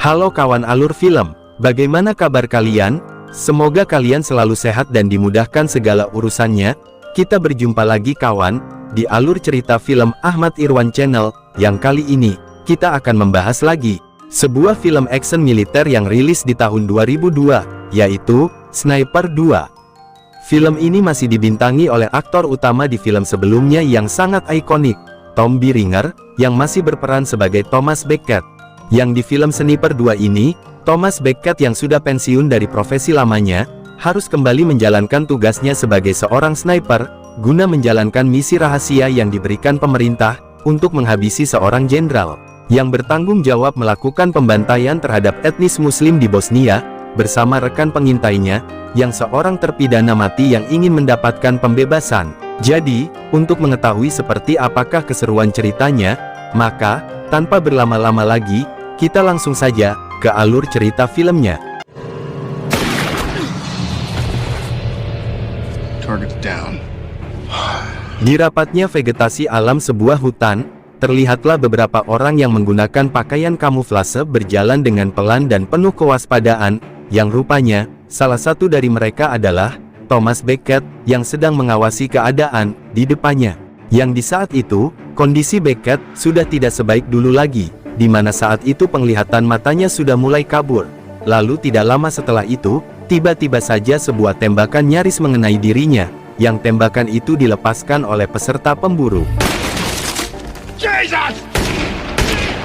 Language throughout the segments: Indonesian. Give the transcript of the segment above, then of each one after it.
Halo kawan alur film, bagaimana kabar kalian? Semoga kalian selalu sehat dan dimudahkan segala urusannya. Kita berjumpa lagi kawan, di alur cerita film Ahmad Irwan Channel, yang kali ini, kita akan membahas lagi sebuah film action militer yang rilis di tahun 2002, yaitu Sniper 2. Film ini masih dibintangi oleh aktor utama di film sebelumnya yang sangat ikonik, Tom Berenger, yang masih berperan sebagai Thomas Beckett. Yang di film Sniper 2 ini, Thomas Beckett yang sudah pensiun dari profesi lamanya, harus kembali menjalankan tugasnya sebagai seorang sniper, guna menjalankan misi rahasia yang diberikan pemerintah, untuk menghabisi seorang jenderal, yang bertanggung jawab melakukan pembantaian terhadap etnis muslim di Bosnia, bersama rekan pengintainya, yang seorang terpidana mati yang ingin mendapatkan pembebasan. Jadi, untuk mengetahui seperti apakah keseruan ceritanya, maka, tanpa berlama-lama lagi, kita langsung saja ke alur cerita filmnya. Di rapatnya vegetasi alam sebuah hutan, terlihatlah beberapa orang yang menggunakan pakaian kamuflase berjalan dengan pelan dan penuh kewaspadaan, yang rupanya, salah satu dari mereka adalah Thomas Beckett, yang sedang mengawasi keadaan di depannya. Yang di saat itu, kondisi Beckett sudah tidak sebaik dulu lagi, di mana saat itu penglihatan matanya sudah mulai kabur. Lalu tidak lama setelah itu, tiba-tiba saja sebuah tembakan nyaris mengenai dirinya, yang tembakan itu dilepaskan oleh peserta pemburu. Jesus!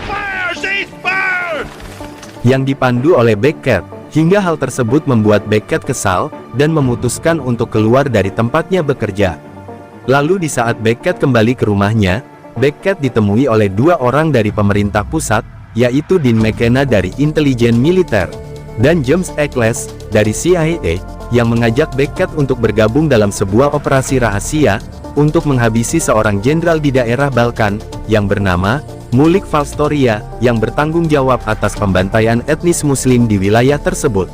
Fire! Fire! Yang dipandu oleh Beckett, hingga hal tersebut membuat Beckett kesal, dan memutuskan untuk keluar dari tempatnya bekerja. Lalu di saat Beckett kembali ke rumahnya, Beckett ditemui oleh dua orang dari pemerintah pusat, yaitu Dean McKenna dari intelijen militer, dan James Eccles dari CIA, yang mengajak Beckett untuk bergabung dalam sebuah operasi rahasia, untuk menghabisi seorang jenderal di daerah Balkan, yang bernama Mulik Valstoria, yang bertanggung jawab atas pembantaian etnis muslim di wilayah tersebut.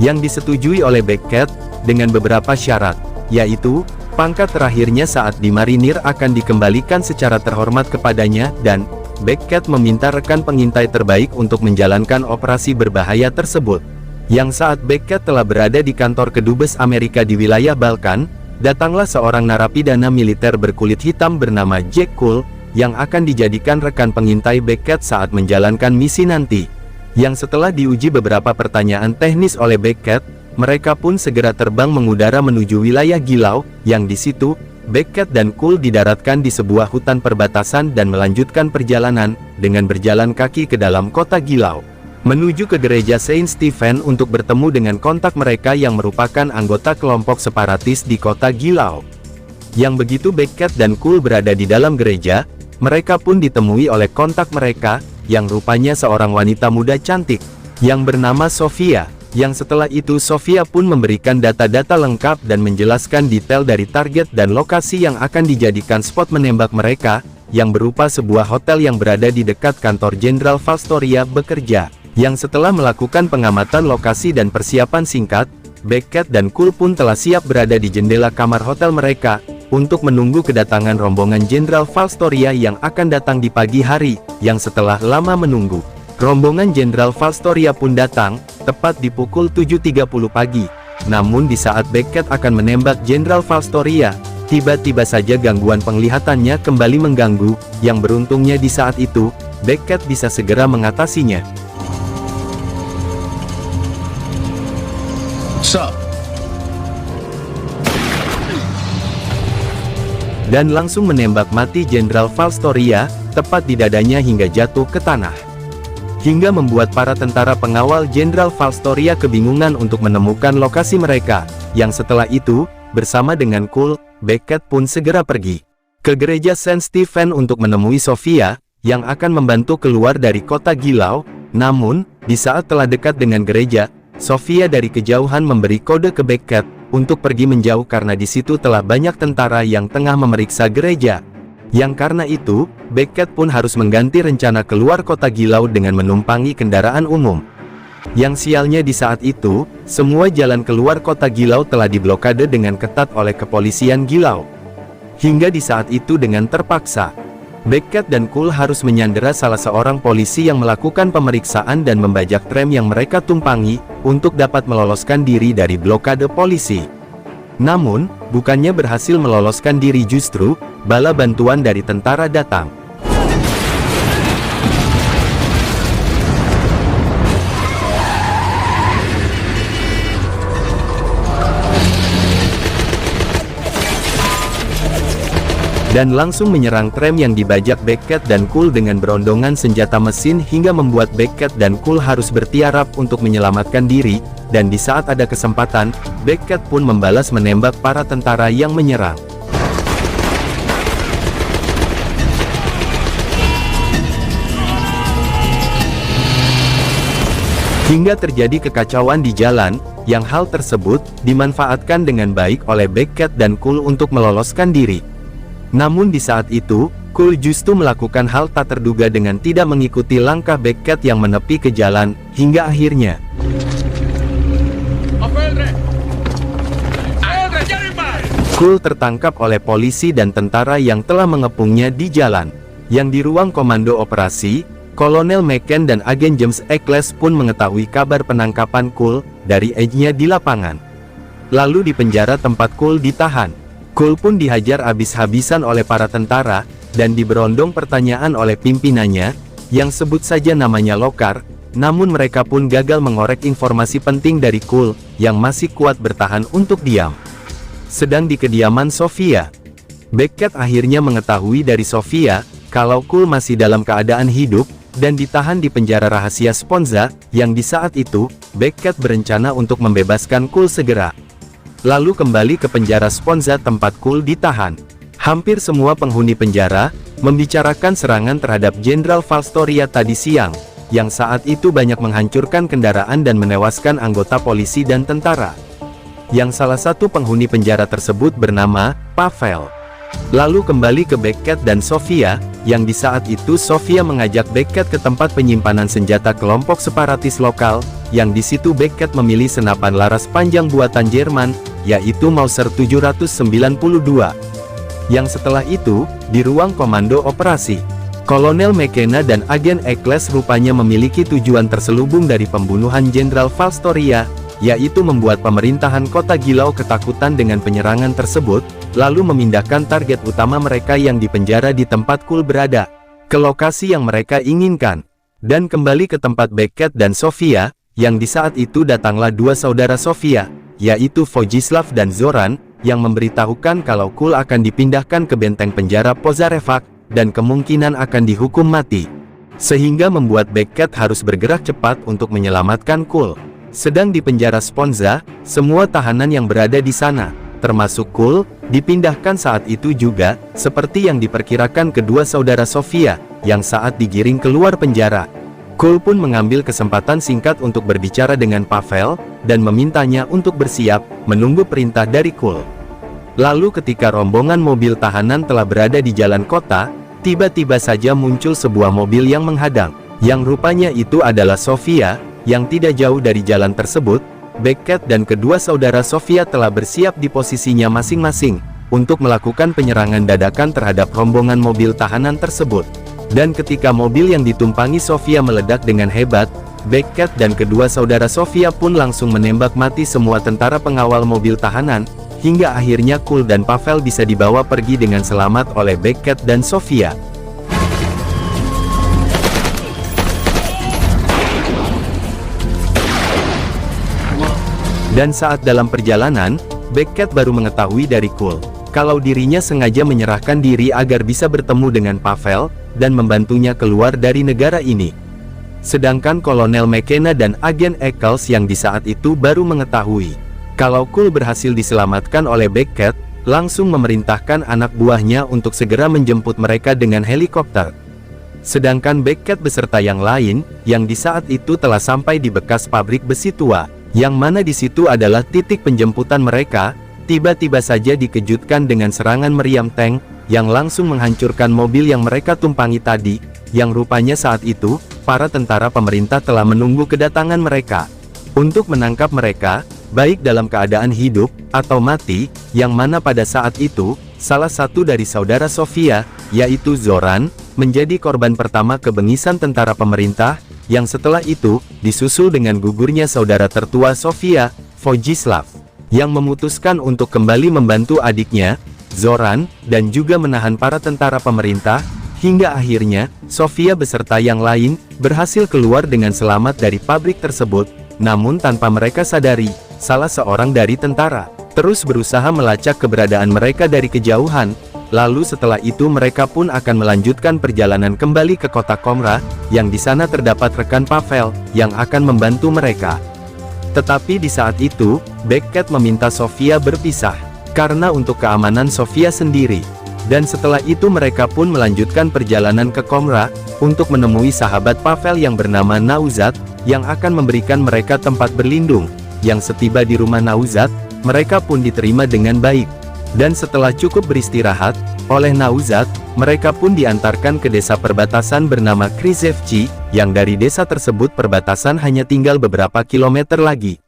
Yang disetujui oleh Beckett, dengan beberapa syarat, yaitu, pangkat terakhirnya saat di marinir akan dikembalikan secara terhormat kepadanya, dan Beckett meminta rekan pengintai terbaik untuk menjalankan operasi berbahaya tersebut. Yang saat Beckett telah berada di kantor kedubes Amerika di wilayah Balkan, datanglah seorang narapidana militer berkulit hitam bernama Jack Cole, yang akan dijadikan rekan pengintai Beckett saat menjalankan misi nanti. Yang setelah diuji beberapa pertanyaan teknis oleh Beckett, mereka pun segera terbang mengudara menuju wilayah Gilau, yang di situ, Beckett dan Cole didaratkan di sebuah hutan perbatasan dan melanjutkan perjalanan, dengan berjalan kaki ke dalam kota Gilau, menuju ke gereja Saint Stephen untuk bertemu dengan kontak mereka yang merupakan anggota kelompok separatis di kota Gilau. Yang begitu Beckett dan Cole berada di dalam gereja, mereka pun ditemui oleh kontak mereka, yang rupanya seorang wanita muda cantik, yang bernama Sofia. Yang setelah itu Sofia pun memberikan data-data lengkap dan menjelaskan detail dari target dan lokasi yang akan dijadikan spot menembak mereka, yang berupa sebuah hotel yang berada di dekat kantor Jenderal Valstoria bekerja. Yang setelah melakukan pengamatan lokasi dan persiapan singkat, Beckett dan Cole pun telah siap berada di jendela kamar hotel mereka, untuk menunggu kedatangan rombongan Jenderal Valstoria yang akan datang di pagi hari. Yang setelah lama menunggu, rombongan Jenderal Valstoria pun datang, tepat di pukul 7.30 pagi. Namun di saat Beckett akan menembak Jenderal Valstoria, tiba-tiba saja gangguan penglihatannya kembali mengganggu, yang beruntungnya di saat itu, Beckett bisa segera mengatasinya. Dan langsung menembak mati Jenderal Valstoria, tepat di dadanya hingga jatuh ke tanah. Hingga membuat para tentara pengawal Jenderal Valstoria kebingungan untuk menemukan lokasi mereka, yang setelah itu, bersama dengan Cole, Beckett pun segera pergi ke gereja Saint Stephen untuk menemui Sofia, yang akan membantu keluar dari kota Gilau. Namun, di saat telah dekat dengan gereja, Sofia dari kejauhan memberi kode ke Beckett untuk pergi menjauh karena di situ telah banyak tentara yang tengah memeriksa gereja. Yang karena itu, Beckett pun harus mengganti rencana keluar kota Gilau dengan menumpangi kendaraan umum. Yang sialnya di saat itu, semua jalan keluar kota Gilau telah diblokade dengan ketat oleh kepolisian Gilau. Hingga di saat itu dengan terpaksa, Beckett dan Cole harus menyandera salah seorang polisi yang melakukan pemeriksaan dan membajak tram yang mereka tumpangi, untuk dapat meloloskan diri dari blokade polisi. Namun, bukannya berhasil meloloskan diri justru, bala bantuan dari tentara datang. Dan langsung menyerang tram yang dibajak Beckett dan Cole dengan berondongan senjata mesin hingga membuat Beckett dan Cole harus bertiarap untuk menyelamatkan diri, dan di saat ada kesempatan, Beckett pun membalas menembak para tentara yang menyerang. Hingga terjadi kekacauan di jalan, yang hal tersebut dimanfaatkan dengan baik oleh Beckett dan Cole untuk meloloskan diri. Namun di saat itu, Cole justru melakukan hal tak terduga dengan tidak mengikuti langkah Beckett yang menepi ke jalan, hingga akhirnya Cole tertangkap oleh polisi dan tentara yang telah mengepungnya di jalan. Yang di ruang komando operasi, Kolonel McCann dan Agen James Eccles pun mengetahui kabar penangkapan Cole dari Edge-nya di lapangan. Lalu di penjara tempat Cole ditahan, Cole pun dihajar habis-habisan oleh para tentara, dan diberondong pertanyaan oleh pimpinannya, yang sebut saja namanya Lokar, namun mereka pun gagal mengorek informasi penting dari Cole, yang masih kuat bertahan untuk diam. Sedang di kediaman Sofia, Beckett akhirnya mengetahui dari Sofia, kalau Cole masih dalam keadaan hidup, dan ditahan di penjara rahasia Sponza, yang di saat itu, Beckett berencana untuk membebaskan Cole segera. Lalu kembali ke penjara Sponza tempat Cole ditahan. Hampir semua penghuni penjara membicarakan serangan terhadap Jenderal Valstoria tadi siang, yang saat itu banyak menghancurkan kendaraan dan menewaskan anggota polisi dan tentara. Yang salah satu penghuni penjara tersebut bernama Pavel. Lalu kembali ke Beckett dan Sofia, yang di saat itu Sofia mengajak Beckett ke tempat penyimpanan senjata kelompok separatis lokal, yang di situ Beckett memilih senapan laras panjang buatan Jerman, yaitu Mauser 792. Yang setelah itu, di ruang komando operasi, Kolonel McKenna dan Agen Eccles rupanya memiliki tujuan terselubung dari pembunuhan Jenderal Valstoria, yaitu membuat pemerintahan kota Gilau ketakutan dengan penyerangan tersebut, lalu memindahkan target utama mereka yang dipenjara di tempat Cole berada, ke lokasi yang mereka inginkan. Dan kembali ke tempat Beckett dan Sofia, yang di saat itu datanglah dua saudara Sofia, yaitu Vojislav dan Zoran, yang memberitahukan kalau Cole akan dipindahkan ke benteng penjara Pozarevac, dan kemungkinan akan dihukum mati. Sehingga membuat Beckett harus bergerak cepat untuk menyelamatkan Cole. Sedang di penjara Sponza, semua tahanan yang berada di sana, termasuk Cole, dipindahkan saat itu juga, seperti yang diperkirakan kedua saudara Sofia, yang saat digiring keluar penjara. Cole pun mengambil kesempatan singkat untuk berbicara dengan Pavel, dan memintanya untuk bersiap, menunggu perintah dari Cole. Lalu ketika rombongan mobil tahanan telah berada di jalan kota, tiba-tiba saja muncul sebuah mobil yang menghadang, yang rupanya itu adalah Sofia, yang tidak jauh dari jalan tersebut. Beckett dan kedua saudara Sofia telah bersiap di posisinya masing-masing, untuk melakukan penyerangan dadakan terhadap rombongan mobil tahanan tersebut. Dan ketika mobil yang ditumpangi Sofia meledak dengan hebat, Beckett dan kedua saudara Sofia pun langsung menembak mati semua tentara pengawal mobil tahanan, hingga akhirnya Cole dan Pavel bisa dibawa pergi dengan selamat oleh Beckett dan Sofia. Dan saat dalam perjalanan, Beckett baru mengetahui dari Cole, kalau dirinya sengaja menyerahkan diri agar bisa bertemu dengan Pavel, dan membantunya keluar dari negara ini. Sedangkan Kolonel McKenna dan Agen Eccles yang di saat itu baru mengetahui, kalau Cole berhasil diselamatkan oleh Beckett, langsung memerintahkan anak buahnya untuk segera menjemput mereka dengan helikopter. Sedangkan Beckett beserta yang lain, yang di saat itu telah sampai di bekas pabrik besi tua, yang mana di situ adalah titik penjemputan mereka, tiba-tiba saja dikejutkan dengan serangan meriam tank, yang langsung menghancurkan mobil yang mereka tumpangi tadi, yang rupanya saat itu, para tentara pemerintah telah menunggu kedatangan mereka, untuk menangkap mereka, baik dalam keadaan hidup, atau mati, yang mana pada saat itu, salah satu dari saudara Sofia, yaitu Zoran, menjadi korban pertama kebengisan tentara pemerintah, yang setelah itu, disusul dengan gugurnya saudara tertua Sofia, Vojislav, yang memutuskan untuk kembali membantu adiknya, Zoran, dan juga menahan para tentara pemerintah, hingga akhirnya, Sofia beserta yang lain, berhasil keluar dengan selamat dari pabrik tersebut, namun tanpa mereka sadari, salah seorang dari tentara, terus berusaha melacak keberadaan mereka dari kejauhan, lalu setelah itu mereka pun akan melanjutkan perjalanan kembali ke kota Komra, yang di sana terdapat rekan Pavel, yang akan membantu mereka. Tetapi di saat itu, Beckett meminta Sofia berpisah, karena untuk keamanan Sofia sendiri. Dan setelah itu mereka pun melanjutkan perjalanan ke Komra, untuk menemui sahabat Pavel yang bernama Nauzat, yang akan memberikan mereka tempat berlindung, yang setiba di rumah Nauzat, mereka pun diterima dengan baik. Dan setelah cukup beristirahat, oleh Nauzat, mereka pun diantarkan ke desa perbatasan bernama Krizevci, yang dari desa tersebut perbatasan hanya tinggal beberapa kilometer lagi.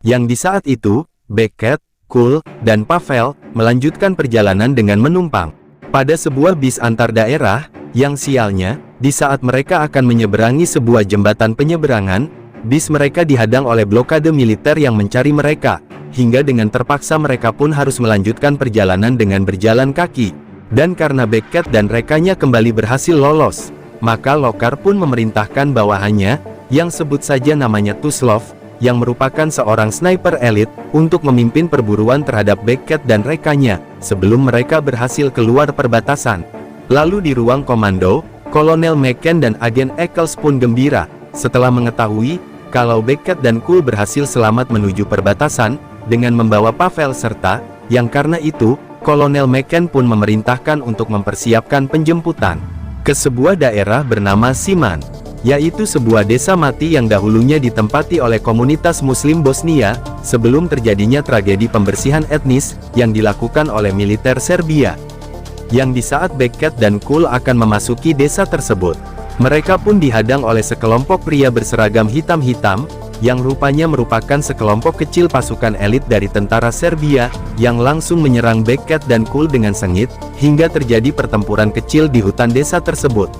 Yang di saat itu, Beckett, Kul, dan Pavel, melanjutkan perjalanan dengan menumpang pada sebuah bis antar daerah, yang sialnya, di saat mereka akan menyeberangi sebuah jembatan penyeberangan, bis mereka dihadang oleh blokade militer yang mencari mereka, hingga dengan terpaksa mereka pun harus melanjutkan perjalanan dengan berjalan kaki. Dan karena Beckett dan rekannya kembali berhasil lolos, maka Lokar pun memerintahkan bawahannya, yang sebut saja namanya Tuslov, yang merupakan seorang sniper elit, untuk memimpin perburuan terhadap Beckett dan rekannya, sebelum mereka berhasil keluar perbatasan. Lalu di ruang komando, Kolonel McCann dan Agen Eccles pun gembira, setelah mengetahui, kalau Beckett dan Kul berhasil selamat menuju perbatasan, dengan membawa Pavel serta, yang karena itu, Kolonel McCann pun memerintahkan untuk mempersiapkan penjemputan ke sebuah daerah bernama Siman, yaitu sebuah desa mati yang dahulunya ditempati oleh komunitas Muslim Bosnia, sebelum terjadinya tragedi pembersihan etnis, yang dilakukan oleh militer Serbia. Yang di saat Beckett dan Kul akan memasuki desa tersebut, mereka pun dihadang oleh sekelompok pria berseragam hitam-hitam, yang rupanya merupakan sekelompok kecil pasukan elit dari tentara Serbia, yang langsung menyerang Beckett dan Kul dengan sengit, hingga terjadi pertempuran kecil di hutan desa tersebut.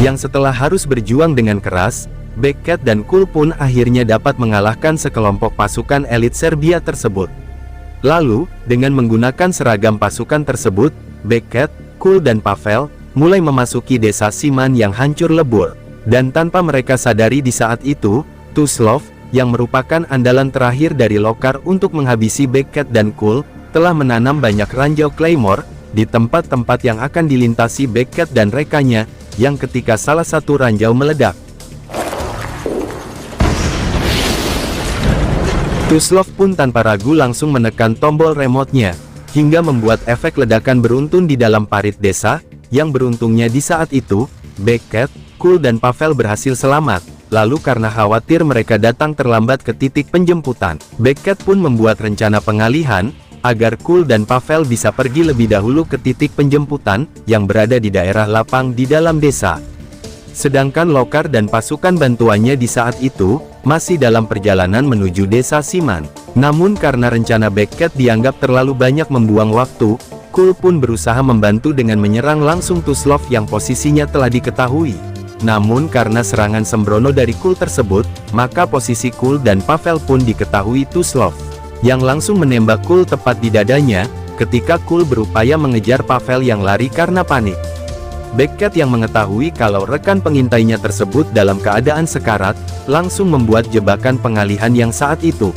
Yang setelah harus berjuang dengan keras, Beckett dan Kul pun akhirnya dapat mengalahkan sekelompok pasukan elit Serbia tersebut. Lalu, dengan menggunakan seragam pasukan tersebut, Beckett, Kul dan Pavel, mulai memasuki desa Siman yang hancur lebur. Dan tanpa mereka sadari di saat itu, Tuslov, yang merupakan andalan terakhir dari Lokar untuk menghabisi Beckett dan Kul, telah menanam banyak ranjau Claymore, di tempat-tempat yang akan dilintasi Beckett dan rekannya, yang ketika salah satu ranjau meledak, Tuslov pun tanpa ragu langsung menekan tombol remote-nya, hingga membuat efek ledakan beruntun di dalam parit desa, yang beruntungnya di saat itu, Beckett, Kul dan Pavel berhasil selamat. Lalu karena khawatir mereka datang terlambat ke titik penjemputan, Beckett pun membuat rencana pengalihan, agar Kul dan Pavel bisa pergi lebih dahulu ke titik penjemputan, yang berada di daerah lapang di dalam desa. Sedangkan Lokar dan pasukan bantuannya di saat itu, masih dalam perjalanan menuju desa Siman. Namun karena rencana Beckett dianggap terlalu banyak membuang waktu, Kul pun berusaha membantu dengan menyerang langsung Tuslov yang posisinya telah diketahui. Namun karena serangan sembrono dari Kul tersebut, maka posisi Kul dan Pavel pun diketahui Tuslov, yang langsung menembak Kul tepat di dadanya, ketika Kul berupaya mengejar Pavel yang lari karena panik. Beckett yang mengetahui kalau rekan pengintainya tersebut dalam keadaan sekarat, langsung membuat jebakan pengalihan yang saat itu.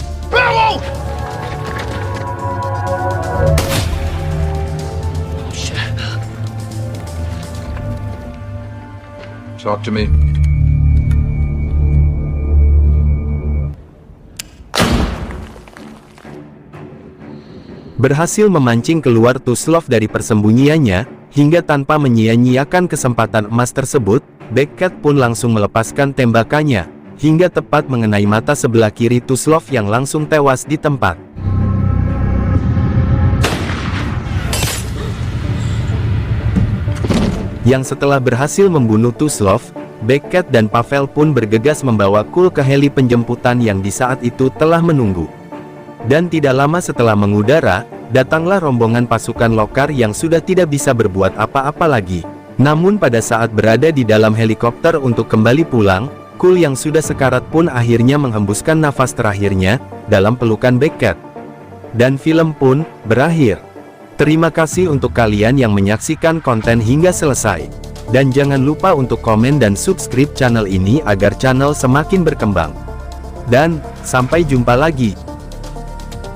Talk to me. berhasil memancing keluar Tuslov dari persembunyiannya, hingga tanpa menyia-nyiakan kesempatan emas tersebut, Beckett pun langsung melepaskan tembakannya, hingga tepat mengenai mata sebelah kiri Tuslov yang langsung tewas di tempat. Yang setelah berhasil membunuh Tuslov, Beckett dan Pavel pun bergegas membawa Kul ke heli penjemputan yang di saat itu telah menunggu. Dan tidak lama setelah mengudara, datanglah rombongan pasukan Lokar yang sudah tidak bisa berbuat apa-apa lagi. Namun pada saat berada di dalam helikopter untuk kembali pulang, Kul yang sudah sekarat pun akhirnya menghembuskan nafas terakhirnya dalam pelukan Beckett. Dan film pun berakhir. Terima kasih untuk kalian yang menyaksikan konten hingga selesai. Dan jangan lupa untuk komen dan subscribe channel ini agar channel semakin berkembang. Dan sampai jumpa lagi.